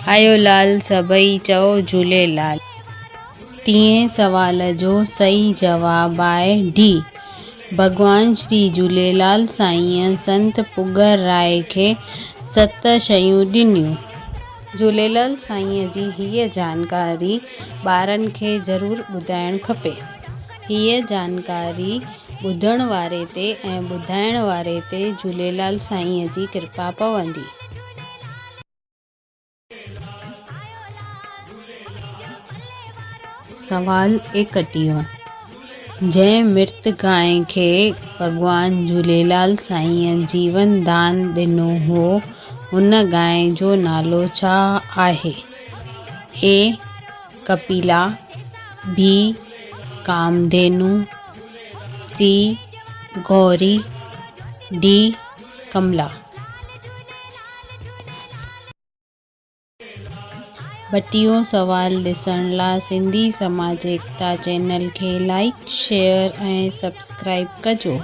आयो लाल सभई चओ झूलेलाल। टीं सवाल जो सही जवाब आहे डी। भॻवान श्री झूलेलाल साईं संत पुगर राय खे 7 शयूं ॾिनियूं। झूलेलाल साईं जी हीअ जानकारी ॿारनि खे ज़रूरु ॿुधाइणु खपे। हीअ जानकारी ॿुधण वारे ते ऐं ॿुधाइण वारे ते झूलेलाल साईं जी कृपा पवंदी। सवाल 31। जंहिं मृत गांइ खे भॻवान झूलेलाल साईं जीवन दान ॾिनो हो हुन गांइ जो नालो छा आहे? A Kapila, B Kamdhenu, C Gauri, D Kamala. 32 सवाल ॾिसण लाइ सिंधी समाज एकता चैनल खे लाइक, शेयर ऐं सब्सक्राइब कजो।